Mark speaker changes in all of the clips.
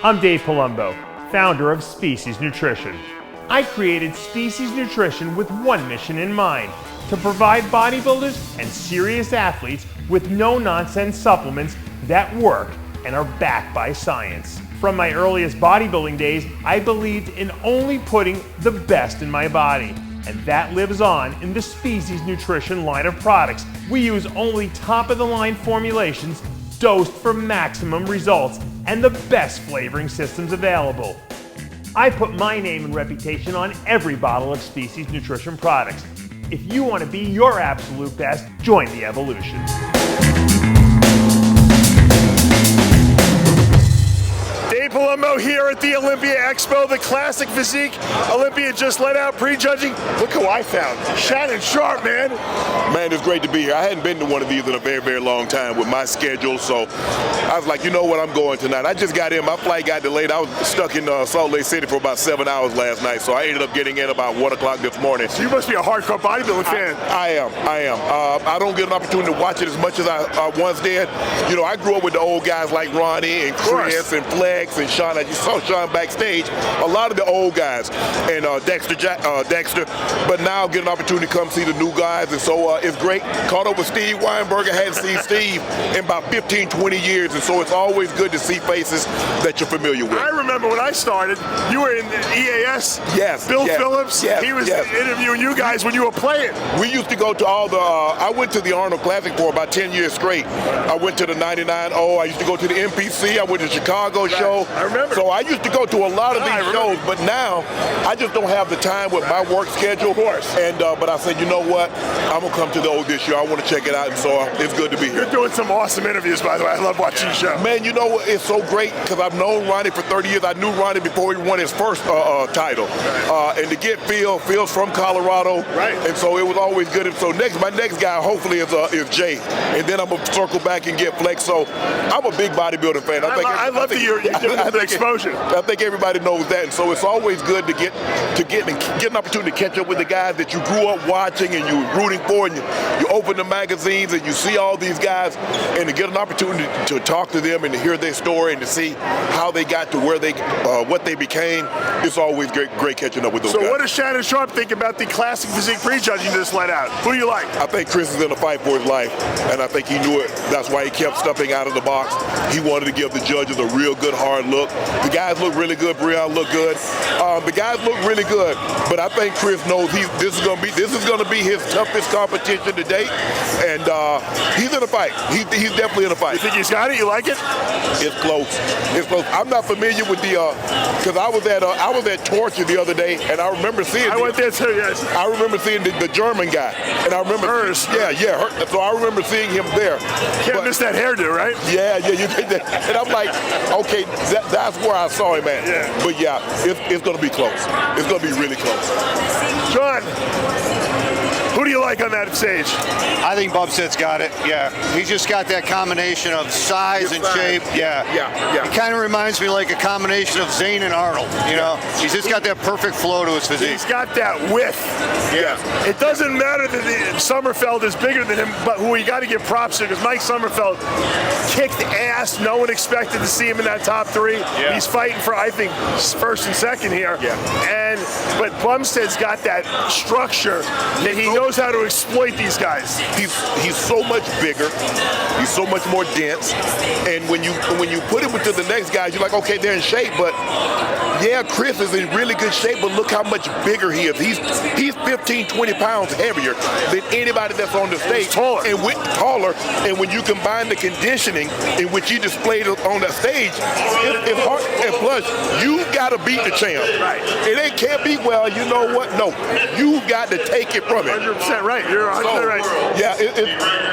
Speaker 1: I'm Dave Palumbo, founder of Species Nutrition. I created Species Nutrition with one mission in mind: to provide bodybuilders and serious athletes with no-nonsense supplements that work and are backed by science. From my earliest bodybuilding days, I believed in only putting the best in my body. And that lives on in the Species Nutrition line of products. We use only top-of-the-line formulations dosed for maximum results and the best flavoring systems available. I put my name and reputation on every bottle of Species Nutrition products. If you want to be your absolute best, join the evolution. Dave Palumbo here at the Olympia Expo. The Classic Physique Olympia just let out prejudging. Look who I found. Shannon Sharpe, man.
Speaker 2: Man, it's great to be here. I hadn't been to one of these in a very, very long time with my schedule, so I was like, you know what, I'm going tonight. I just got in. My flight got delayed. I was stuck in Salt Lake City for about 7 hours last night, so I ended up getting in about 1 o'clock this morning.
Speaker 1: So you must be a hardcore bodybuilding fan.
Speaker 2: I am. I don't get an opportunity to watch it as much as I once did. You know, I grew up with the old guys like Ronnie and Chris and Flex and Sean. You saw Sean backstage. A lot of the old guys and Dexter. But now get an opportunity to come see the new guys, and so it's great. Caught up with Steve Weinberger. Hadn't seen Steve in about 15, 20 years, and so it's always good to see faces that you're familiar with.
Speaker 1: I remember when I started, you were in EAS.
Speaker 2: Yes.
Speaker 1: Bill Phillips.
Speaker 2: Yes.
Speaker 1: He was interviewing you guys when you were playing.
Speaker 2: We used to go to all the. I went to the Arnold Classic for about 10 years straight. I went to the 99. I used to go to the NPC. I went to the Chicago show.
Speaker 1: I remember.
Speaker 2: So I used to go to a lot of these shows, but now I just don't have the time with my work schedule.
Speaker 1: Of course.
Speaker 2: And but I said, you know what? I'm gonna come to the old this year. I want to check it out, and so it's good to be here.
Speaker 1: You're doing some awesome interviews, by the way. I love watching the show.
Speaker 2: Man, you know it's so great because I've known Ronnie for 30 years. I knew Ronnie before he won his first title, and to get Phil's from Colorado, and so it was always good. And so my next guy hopefully is Jay, and then I'm gonna circle back and get Flex. So I'm a big bodybuilding fan.
Speaker 1: I love that you're giving them the exposure.
Speaker 2: I think everybody knows that, and so it's always good to get an opportunity to catch up with the guys that you grew up watching and you were rooting for, and you open the magazines and you see all these guys, and to get an opportunity to talk to them and to hear their story and to see how they got to where they what they became. It's always great catching up with those guys.
Speaker 1: So what does Shannon Sharpe think about the Classic Physique prejudging just let out? Who do you like?
Speaker 2: I think Chris is in a fight for his life, and I think he knew it. That's why he kept stepping out of the box. He wanted to give the judges a real good hard look. The guys look really good. Breon looked good. The guys look really good, but I think Chris knows this is going to be his toughest competition to date, and he's in a fight. He's definitely in a fight.
Speaker 1: You think he's got it? You like it?
Speaker 2: It's close. It's close. I'm not familiar with the because I was at Torture the other day, and I remember seeing.
Speaker 1: I went there too. Yes.
Speaker 2: I remember seeing the German guy, and I remember.
Speaker 1: Hers.
Speaker 2: Yeah. So I remember seeing him there.
Speaker 1: Can't miss that hairdo, right?
Speaker 2: Yeah. You did that, and I'm like, okay, that's where I saw him at.
Speaker 1: Yeah.
Speaker 2: But yeah, it's going to be close. It's going to be really close.
Speaker 1: John, who do you like on that stage?
Speaker 3: I think Bumstead's got it. Yeah, he's just got that combination of size and shape. Yeah. He kind of reminds me like a combination of Zane and Arnold. You know, he's just got that perfect flow to his physique.
Speaker 1: He's got that width.
Speaker 2: Yeah.
Speaker 1: It doesn't matter that Sommerfeld is bigger than him, but who we got to give props to, because Mike Sommerfeld kicked ass. No one expected to see him in that top three.
Speaker 2: Yeah.
Speaker 1: He's fighting for, I think, first and second here.
Speaker 2: Yeah.
Speaker 1: But Bumstead's got that structure that he knows how to exploit these guys.
Speaker 2: He's so much bigger. He's so much more dense. And when you put him into the next guys, you're like, okay, they're in shape, but yeah, Chris is in really good shape, but look how much bigger he is. He's 15, 20 pounds heavier than anybody that's on the stage.
Speaker 1: Taller.
Speaker 2: Taller. And when you combine the conditioning in which he displayed on that stage, it's hard. And plus, you got to beat the champ.
Speaker 1: Right.
Speaker 2: It can't be, well, you know what? No. You got to take it from him.
Speaker 1: 100% right. You're 100% right.
Speaker 2: Yeah,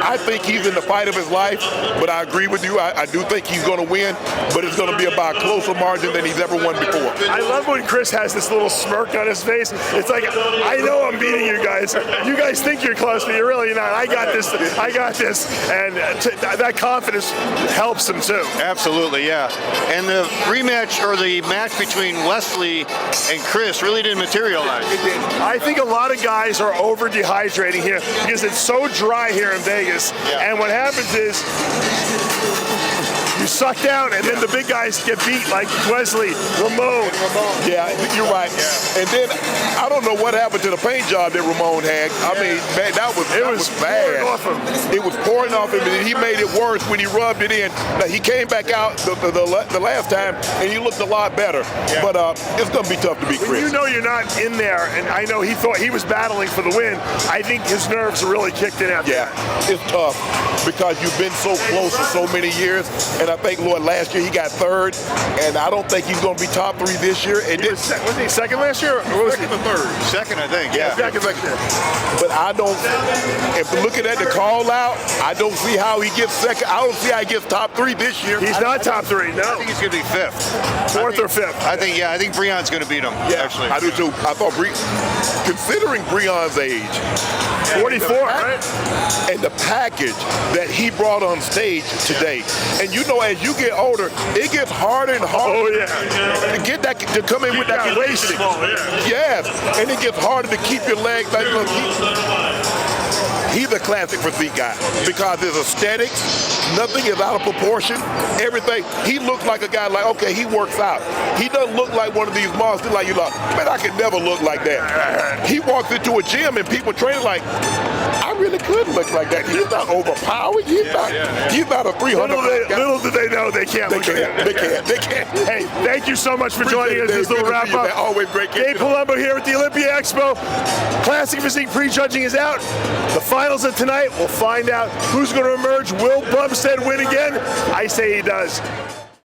Speaker 2: I think he's in the fight of his life, but I agree with you. I do think he's going to win, but it's going to be about a closer margin than he's ever won before.
Speaker 1: I love when Chris has this little smirk on his face. It's like, I know I'm beating you guys. You guys think you're close, but you're really not. I got this. And that confidence helps him too.
Speaker 3: Absolutely, yeah. And the rematch or the match between Wesley and Chris really didn't materialize.
Speaker 1: I think a lot of guys are over dehydrating here because it's so dry here in Vegas.
Speaker 3: Yeah.
Speaker 1: And what happens is
Speaker 4: you suck down, and then the big guys get beat like Wesley, Ramon.
Speaker 2: Yeah, you're right. Yeah. And then I don't know what happened to the paint job that Ramon had. I mean, man, that was bad.
Speaker 4: Pouring off him.
Speaker 2: It was pouring off him, and he made it worse when he rubbed it in. Now, he came back out the last time, and he looked a lot better. Yeah. But it's going to be tough to beat Chris.
Speaker 4: When you know you're not in there, and I know he thought he was battling for the win, I think his nerves are really kicked in after that.
Speaker 2: It's tough because you've been so close for so many years, and I think, Lord, last year he got third, and I don't think he's going to be top 3 this year. And
Speaker 4: wasn't he second last year? Or was
Speaker 2: second or third?
Speaker 3: Second, I think, yeah.
Speaker 4: Second.
Speaker 2: But I don't, if looking at the call out, I don't see how he gets second. I don't see how he gets top 3 this year.
Speaker 4: He's not top 3, no.
Speaker 3: I think he's going to be 5th.
Speaker 4: 4th or 5th.
Speaker 3: I think Breon's going to beat him, actually.
Speaker 2: I do too. I thought, considering Breon's age,
Speaker 4: 44, right?
Speaker 2: And the package that he brought on stage today. And you know, as you get older, it gets harder and harder to get that, to come in with that conditioning. Yes, and it gets harder to keep your legs back. He's a classic physique guy because his aesthetics, nothing is out of proportion. Everything, he looks like a guy like, okay, he works out. He doesn't look like one of these monsters like, you're like, man, I could never look like that. He walks into a gym and people training like, I really could look like that. He's not overpowered. He's not a 300.
Speaker 4: Little do they know they can't look like that.
Speaker 2: They can't.
Speaker 4: Hey, thank you so much for joining us. This little wrap up.
Speaker 2: Always great.
Speaker 4: Dave Palumbo here at the Olympia Expo. Classic Physique prejudging is out. The finals of tonight, we'll find out who's going to emerge. Will Bumstead win again? I say he does.